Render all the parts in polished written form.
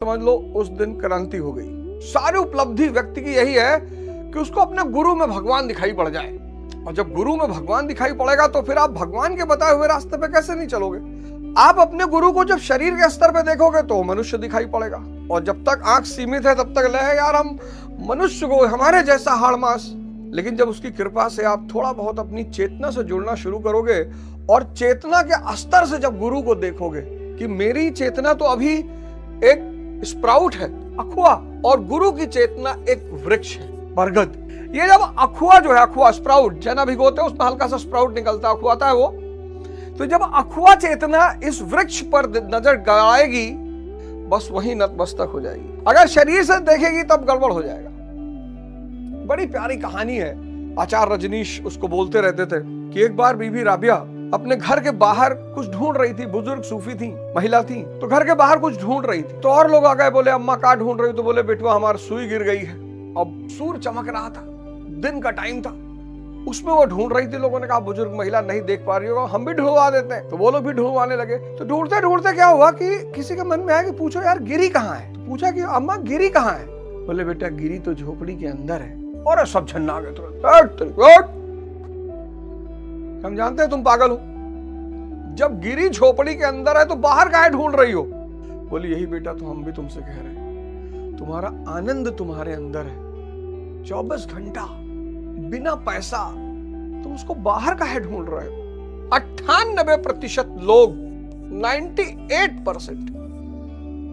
समझ लो उस दिन क्रांति हो गई। सारी उपलब्धि व्यक्ति की यही है कि उसको अपने गुरु में भगवान दिखाई पड़ जाए, और जब गुरु में भगवान दिखाई पड़ेगा तो फिर आप भगवान के बताए हुए रास्ते पे कैसे नहीं चलोगे। आप अपने गुरु को जब शरीर के स्तर पे देखोगे तो मनुष्य दिखाई पड़ेगा, और जब तक आंख सीमित है तब तक ले यार हम मनुष्य को, हमारे जैसा हाड़ मास। लेकिन जब उसकी कृपा से आप थोड़ा बहुत अपनी चेतना से जुड़ना शुरू करोगे, और चेतना के स्तर से जब गुरु को देखोगे कि मेरी चेतना तो अभी एक स्प्राउट है, अखुआ, और गुरु की चेतना एक वृक्ष है, बरगद। ये जब अखुआ जो है, अखुआ स्प्राउट जना भिगोते हैं उसमें हल्का सा स्प्राउट निकलता है, अखुआता है वो। तो जब अखुआ चेतना इस वृक्ष पर नजर गड़ाएगी, बस वही नतमस्तक हो जाएगी। अगर शरीर से देखेगी तब गड़बड़ हो जाएगा। बड़ी प्यारी कहानी है, आचार्य रजनीश उसको बोलते रहते थे कि एक बार बीबी राबिया अपने घर के बाहर कुछ ढूंढ रही थी। बुजुर्ग सूफी थी, महिला थी, तो घर के बाहर कुछ ढूंढ रही थी। तो और लोग आ गए, बोले अम्मा क्या ढूंढ रही हो? तो बोले बेटवा हमारी सुई गिर गई है। अब सूर्य चमक रहा था, दिन का टाइम था, उसमें वो ढूंढ रही थी। लोगों ने कहा बुजुर्ग महिला नहीं देख पा रही होगा, हम भी ढूंढवा देते हैं। तो वो लोग भी ढूंढवाने लगे। तो ढूंढते ढूंढते क्या हुआ कि किसी के मन में आया कि पूछो यार गिरी कहाँ है। तो पूछा कि अम्मा गिरी कहाँ है? बोले बेटा गिरी तो झोपड़ी के अंदर है। और सब झन्ना गए तुरंत। हम जानते हैं तुम पागल हो, जब गिरी झोपड़ी के अंदर है तो बाहर काहे ढूंढ रही हो? बोली यही बेटा तो हम भी तुमसे कह रहे हैं, तुम्हारा आनंद तुम्हारे अंदर है, 24 घंटा बिना पैसा, तुम उसको बाहर काहे ढूंढ रहे हो? 98% लोग, 98%,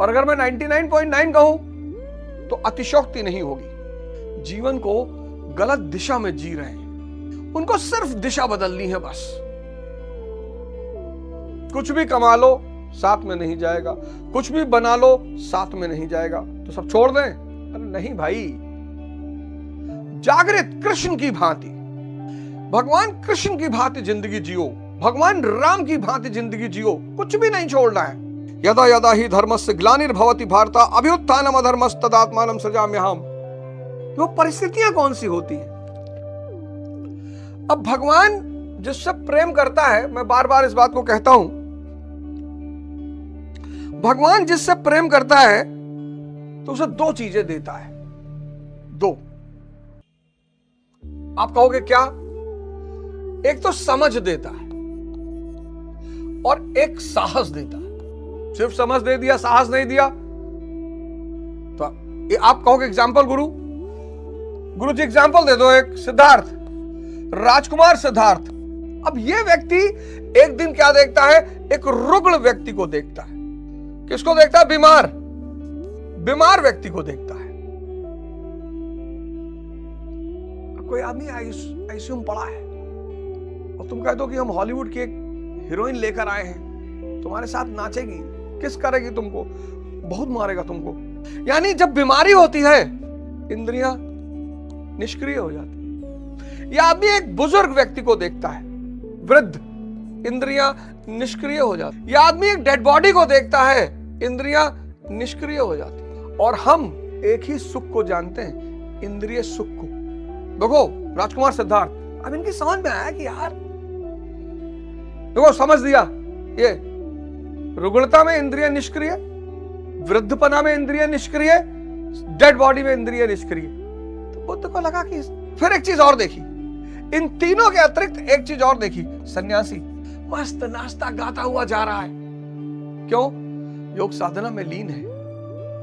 और अगर मैं 99.9 कहूं तो अतिशयोक्ति नहीं होगी, जीवन को गलत दिशा में जी रहे हैं। उनको सिर्फ दिशा बदलनी है बस। कुछ भी कमा लो साथ में नहीं जाएगा, कुछ भी बना लो साथ में नहीं जाएगा, तो सब छोड़ दें? अरे नहीं भाई, जागृत कृष्ण की भांति, भगवान कृष्ण की भांति जिंदगी जियो, भगवान राम की भांति जिंदगी जियो, कुछ भी नहीं छोड़ना है। यदा यदा ही धर्मस्य ग्लानिर्भवति भारत अभ्युत्थानम् अधर्मस्तदात्मानं सृजाम्यहम्। वो परिस्थितियां कौन सी होती है? अब भगवान जिससे प्रेम करता है, मैं बार बार इस बात को कहता हूं, भगवान जिससे प्रेम करता है तो उसे दो चीजें देता है। दो। आप कहोगे क्या? एक तो समझ देता है और एक साहस देता है। सिर्फ समझ दे दिया, साहस नहीं दिया तो आप कहोगे एग्जाम्पल गुरु जी एग्जाम्पल दे दो। एक सिद्धार्थ, राजकुमार सिद्धार्थ। अब ये व्यक्ति एक दिन क्या देखता है? एक रुग्ण व्यक्ति को देखता है। किसको देखता है? बीमार व्यक्ति को देखता है। कोई आदमी आईसीयू में पड़ा है और तुम कह दो कि हम हॉलीवुड की एक हीरोइन लेकर आए हैं, तुम्हारे साथ नाचेगी, किस करेगी तुमको? बहुत मारेगा तुमको। यानी जब बीमारी होती है इंद्रियां निष्क्रिय हो जाती। यह आदमी एक बुजुर्ग व्यक्ति को देखता है, वृद्ध, इंद्रियां निष्क्रिय हो जाती। यह आदमी एक डेड बॉडी को देखता है, इंद्रियां निष्क्रिय हो जाती। और हम एक ही सुख को जानते हैं, इंद्रिय सुख को। देखो राजकुमार सिद्धार्थ, अब इनकी समझ में आया कि यार देखो, समझ दिया, ये रुग्णता में इंद्रिय निष्क्रिय, वृद्धपना में इंद्रिय निष्क्रिय, डेड बॉडी में इंद्रिय निष्क्रिय। तो बुद्ध को लगा कि फिर एक चीज और देखी, इन तीनों के अतिरिक्त एक चीज और देखी। सन्यासी मस्त नाश्ता गाता हुआ जा रहा है। क्यों? योग साधना में लीन है,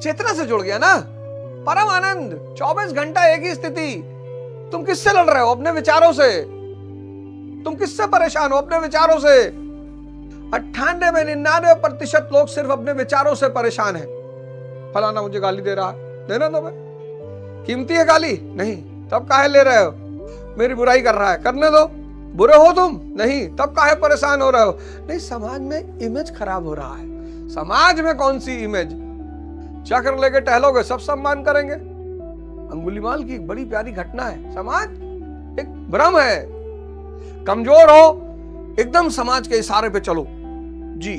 चेतना से जुड़ गया ना, परम आनंद, 24 घंटा एक ही स्थिति। तुम किससे लड़ रहे हो? अपने विचारों से। तुम किससे परेशान हो? अपने विचारों से। 98-99% लोग सिर्फ अपने विचारों से परेशान हैं। फलाना मुझे गाली दे रहा है, देना दो भाई, कीमती है गाली, नहीं तब काहे ले रहे हो? मेरी बुराई कर रहा है, करने दो। बुरे हो तुम, नहीं तब काहे परेशान हो रहे हो? नहीं, समाज में इमेज खराब हो रहा है। समाज में कौन सी इमेज? चक्र लेके टहलोगे सब सम्मान करेंगे। अंगुलीमाल की एक बड़ी प्यारी घटना है। समाज एक भ्रम है, कमजोर हो एकदम समाज के इशारे पे चलो जी।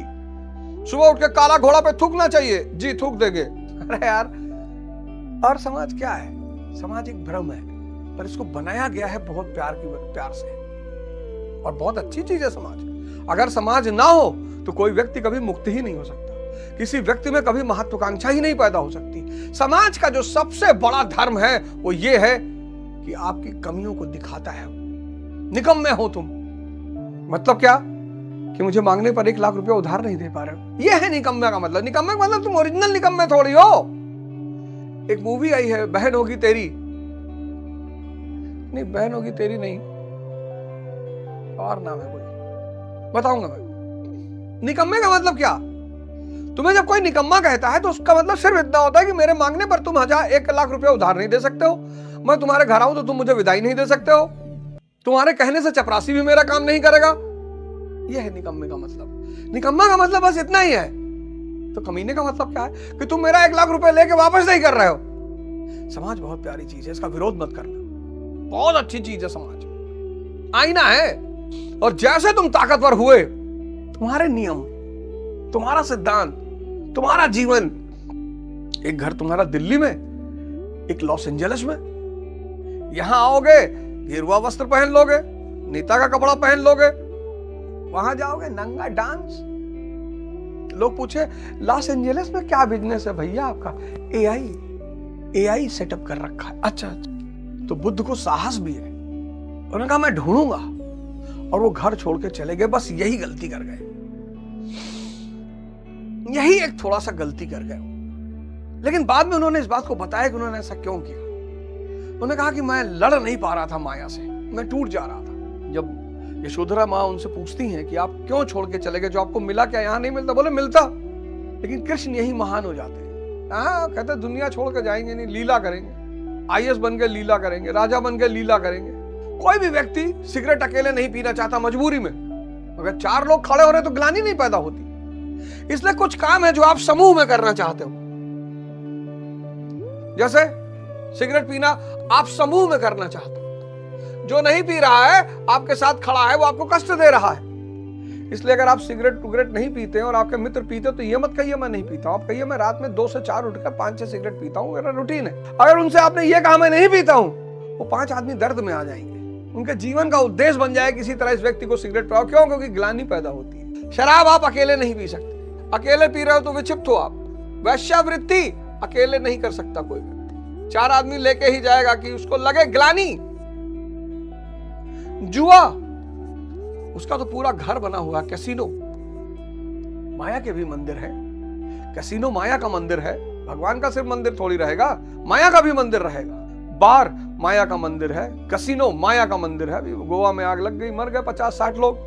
सुबह उठ के काला घोड़ा पे थूकना चाहिए जी, थूक देंगे। अरे यार, और समाज क्या है? समाज एक भ्रम है, पर इसको बनाया गया है बहुत प्यार से, और बहुत अच्छी चीज है समाज। अगर समाज ना हो तो कोई व्यक्ति कभी मुक्त ही नहीं हो सकता। किसी व्यक्ति में कभी महत्वाकांक्षा ही नहीं पैदा हो सकती। समाज का जो सबसे बड़ा धर्म है वो ये है कि आपकी कमियों को दिखाता है। निकम्मे हो तुम, मतलब क्या कि मुझे मांगने पर 1 लाख रुपया उधार नहीं दे पा रहे हो, ये है निकम्मे का मतलब। निकम्मे का मतलब तुम ओरिजिनल निकम्मे थोड़ी हो। एक मूवी आई है बहन होगी तेरी, नहीं बहन होगी तेरी नहीं, और नाम है कोई, बताऊंगा मैं। निकम्मे का मतलब क्या? तुम्हें जब कोई निकम्मा कहता है तो उसका मतलब सिर्फ इतना होता है कि मेरे मांगने पर तुम 1 लाख रुपया उधार नहीं दे सकते हो, मैं तुम्हारे घर आऊं तो तुम मुझे विदाई नहीं दे सकते हो, तुम्हारे कहने से चपरासी भी मेरा काम नहीं करेगा। यह है निकम्मे का मतलब। निकम्मा का मतलब बस इतना ही है। तो कमीने का मतलब क्या है कि तुम मेरा 1 लाख रुपए लेके वापस नहीं कर रहे हो। समाज बहुत प्यारी चीज है, इसका विरोध मत करना, बहुत अच्छी चीज है समाज, आईना है। और जैसे तुम ताकतवर हुए, तुम्हारे नियम, तुम्हारा सिद्धांत, तुम्हारा जीवन, एक घर तुम्हारा दिल्ली में, एक लॉस एंजलिस में, यहां आओगे गेरुआ वस्त्र पहन लोगे, नेता का कपड़ा पहन लोगे, वहां जाओगे नंगा डांस। लोग पूछे लॉस एंजलिस में क्या बिजनेस है भैया आपका? एआई सेटअप कर रखा है। अच्छा, तो बुद्ध को साहस भी है, उन्होंने कहा मैं ढूंढूंगा, और वो घर छोड़ के चले गए। बस यही गलती कर गए, यही एक थोड़ा सा गलती कर गए। लेकिन बाद में उन्होंने इस बात को बताया कि उन्होंने ऐसा क्यों किया। उन्होंने कहा कि मैं लड़ नहीं पा रहा था माया से, मैं टूट जा रहा था। जब यशोधरा माँ उनसे पूछती हैं कि आप क्यों छोड़ के चले गए, जो आपको मिला क्या यहाँ नहीं मिलता? बोले मिलता, लेकिन कृष्ण यही महान हो जाते हैं। हाँ, कहते दुनिया छोड़ के जाएंगे नहीं, लीला करेंगे, आईएएस बन के लीला करेंगे, राजा बन के लीला करेंगे। कोई भी व्यक्ति सिगरेट अकेले नहीं पीना चाहता मजबूरी में, अगर 4 लोग खड़े हो रहे तो ग्लानि नहीं पैदा होती। इसलिए कुछ काम है जो आप समूह में करना चाहते हो, जैसे सिगरेट पीना आप समूह में करना चाहते हो। जो नहीं पी रहा है, आपके साथ खड़ा है, वो आपको कष्ट दे रहा है। इसलिए अगर आप सिगरेट नहीं पीते हैं और आपके मित्र पीते, तो ये मत कहिए मैं नहीं पीता हूं, आप कहिए मैं रात में 2 से 4 उठकर 5-6 सिगरेट पीता हूं, मेरा रूटीन है। अगर उनसे आपने ये कहा मैं नहीं पीता हूं, वो 5 आदमी दर्द में आ जाएंगे। उनके जीवन का उद्देश्य बन जाए किसी तरह इस व्यक्ति को सिगरेट पिलाओ। क्यों? क्योंकि ग्लानि पैदा होती है। शराब आप अकेले नहीं पी सकते, अकेले पी रहे हो तो विक्षिप्त हो आप। वैश्यावृत्ति अकेले नहीं कर सकता कोई व्यक्ति, 4 आदमी लेके ही जाएगा कि उसको लगे ग्लानि। जुआ, उसका तो पूरा घर बना हुआ। कैसीनो, माया के भी मंदिर है। कैसीनो माया का मंदिर है, भगवान का सिर्फ मंदिर थोड़ी रहेगा, माया का भी मंदिर रहेगा। बार माया का मंदिर है, कैसीनो माया का मंदिर है। अभी गोवा में आग लग गई, मर गए 50-60 लोग।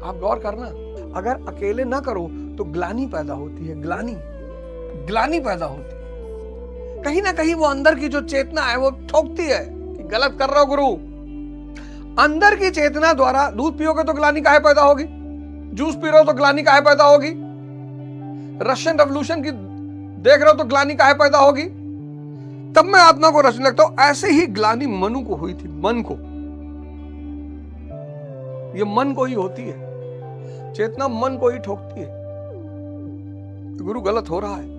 आप गौर करना, अगर अकेले ना करो तो ग्लानि पैदा होती है, ग्लानि पैदा होती है। कहीं ना कहीं वो अंदर की जो चेतना है वो ठोकती है कि गलत कर रहे हो गुरु। अंदर की चेतना द्वारा दूध पियोगे तो ग्लानि काहे पैदा होगी, जूस पी रहे हो तो ग्लानि काहे पैदा होगी, रशियन रेवोल्यूशन की देख रहे हो तो ग्लानि काहे पैदा होगी। तब मैं आत्मा को रचने लगता हूं। ऐसे ही ग्लानि मनु को हुई थी, मन को। ये मन को ही होती है, चेतना मन को ही ठोकती है, गुरु गलत हो रहा है।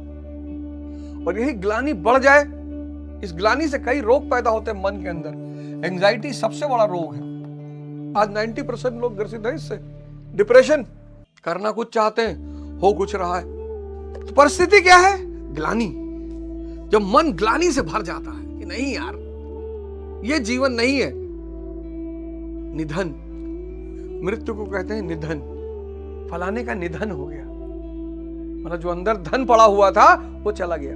और यही ग्लानि बढ़ जाए, इस ग्लानि से कई रोग पैदा होते हैं मन के अंदर। एंजाइटी सबसे बड़ा रोग है, आज 90% लोग ग्रसित हैं इससे। डिप्रेशन, करना कुछ चाहते हैं, हो कुछ रहा है, तो परिस्थिति क्या है? ग्लानि। जब मन ग्लानि से भर जाता है कि नहीं यार ये जीवन नहीं है, निधन, मृत्यु को कहते हैं निधन। फलाने का निधन हो गया, मतलब जो अंदर धन पड़ा हुआ था वो चला गया।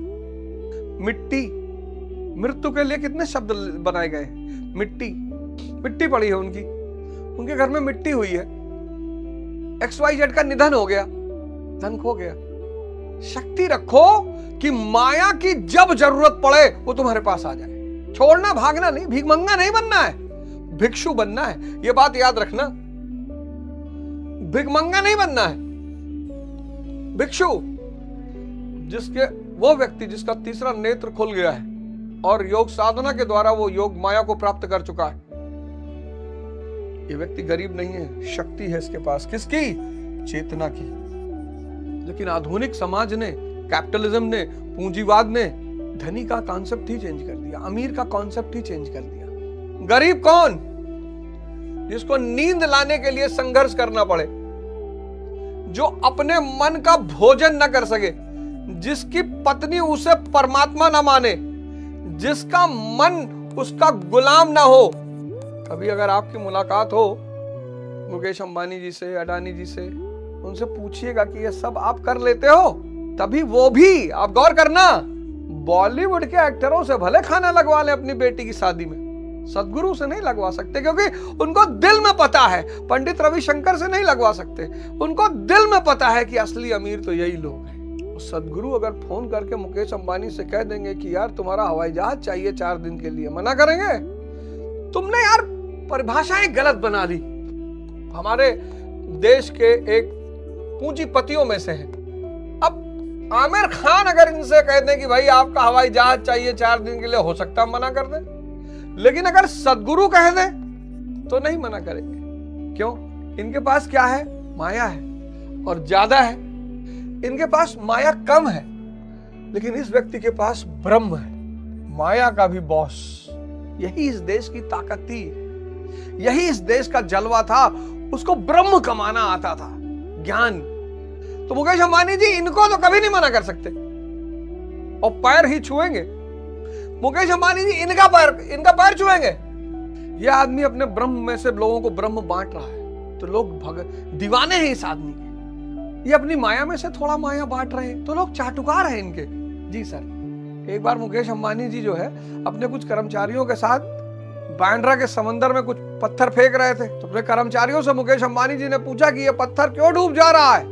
मिट्टी, मृत्यु के लिए कितने शब्द बनाए गए हैं। मिट्टी, मिट्टी पड़ी है उनकी, उनके घर में मिट्टी हुई है। XYZ का निधन हो गया, धन खो गया। शक्ति रखो कि माया की जब जरूरत पड़े वो तुम्हारे पास आ जाए। छोड़ना, भागना नहीं, भीखमंगा नहीं बनना है, भिक्षु बनना है। ये बात याद रखना, भिखमंगा नहीं बनना है, भिक्षु। जिसके, वो व्यक्ति जिसका तीसरा नेत्र खुल गया है और योग साधना के द्वारा वो योग माया को प्राप्त कर चुका है, ये व्यक्ति गरीब नहीं है, शक्ति है इसके पास। किसकी? चेतना की। लेकिन आधुनिक समाज ने, कैपिटलिज्म ने, पूंजीवाद ने धनी का कॉन्सेप्ट ही चेंज कर दिया, अमीर का कॉन्सेप्ट ही चेंज कर दिया। गरीब कौन? जिसको नींद लाने के लिए संघर्ष करना पड़े, जो अपने मन का भोजन न कर सके, जिसकी पत्नी उसे परमात्मा न माने, जिसका मन उसका गुलाम ना हो। कभी अगर आपकी मुलाकात हो मुकेश अंबानी जी से, अडानी जी से, उनसे पूछिएगा कि ये सब आप कर लेते हो, तभी वो भी, आप गौर करना, बॉलीवुड के एक्टरों से भले खाना लगवा ले अपनी बेटी की शादी में, सदगुरु से नहीं लगवा सकते, क्योंकि उनको दिल में पता है। पंडित रविशंकर से नहीं लगवा सकते, उनको दिल में पता है कि असली अमीर तो यही लोग हैं। सदगुरु अगर फोन करके मुकेश अंबानी से कह देंगे कि यार तुम्हारा हवाई जहाज चाहिए 4 दिन के लिए, मना करेंगे? तुमने यार परिभाषाएं गलत बना दी। हमारे देश के एक पूंजीपतियों में से है। अब आमिर खान अगर इनसे कह दें कि भाई आपका हवाई जहाज चाहिए 4 दिन के लिए, हो सकता है मना कर दे, लेकिन अगर सदगुरु कह दे तो नहीं मना करेंगे। क्यों? इनके पास क्या है? माया है, और ज्यादा है। इनके पास माया कम है, लेकिन इस व्यक्ति के पास ब्रह्म है, माया का भी बॉस। यही इस देश की ताकत थी, यही इस देश का जलवा था। उसको ब्रह्म कमाना आता था, ज्ञान। तो मुकेश अंबानी जी इनको तो कभी नहीं मना कर सकते, और पैर ही छुएंगे। मुकेश अंबानी जी इनका पैर छुएंगे। यह आदमी अपने ब्रह्म में से लोगों को ब्रह्म बांट रहा है, तो लोग दीवाने हैं इस आदमी के। ये अपनी माया में से थोड़ा माया बांट रहे हैं, तो लोग चाटुकार हैं इनके। जी सर, एक बार मुकेश अंबानी जी जो है अपने कुछ कर्मचारियों के साथ बांद्रा के समंदर में कुछ पत्थर फेंक रहे थे, तो अपने कर्मचारियों से मुकेश अंबानी जी ने पूछा कि ये पत्थर क्यों डूब जा रहा है?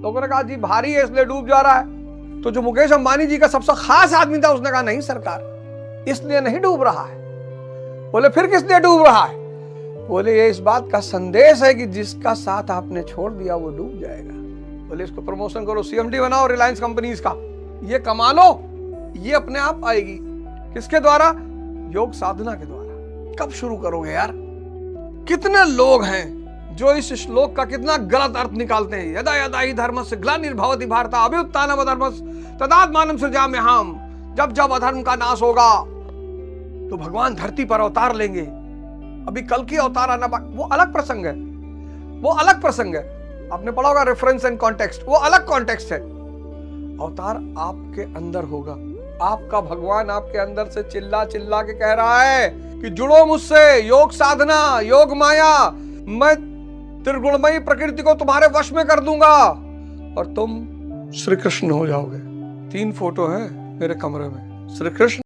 लोगों ने कहा जी भारी है इसलिए डूब जा रहा है। तो जो मुकेश अंबानी जी का सबसे खास आदमी था, उसने कहा नहीं सरकार, इसलिए नहीं डूब रहा है। बोले फिर किस लिए डूब रहा है? बोले ये इस बात का संदेश है कि जिसका साथ आपने छोड़ दिया वो डूब जाएगा। बोले इसको प्रमोशन करो, सीएमडी बनाओ रिलायंस कंपनीज का, ये कमा लो, ये अपने आप आएगी। किसके द्वारा? योग साधना के द्वारा। कब शुरू करोगे यार? कितने लोग हैं जो इस श्लोक का कितना गलत अर्थ निकालते हैं। यदा यदा हि धर्मस्य ग्लानिर्भवति भारत अभ्युत्थानम् अधर्मस्य तदात्मानं सृजाम्यहम्। जब जब अधर्म का नाश होगा तो भगवान धरती पर अवतार लेंगे। अभी कल की अवतार आना, वो अलग प्रसंग है, वो अलग प्रसंग है। आपने पढ़ा होगा रेफरेंस एंड कॉन्टेक्स्ट, वो अलग कॉन्टेक्स्ट है। अवतार आपके अंदर होगा, आपका भगवान आपके अंदर से चिल्ला चिल्ला के कह रहा है कि जुड़ो मुझसे, योग साधना, योग माया, मैं त्रिगुणमयी प्रकृति को तुम्हारे वश में कर दूंगा और तुम श्री कृष्ण हो जाओगे। 3 फोटो है मेरे कमरे में, श्री कृष्ण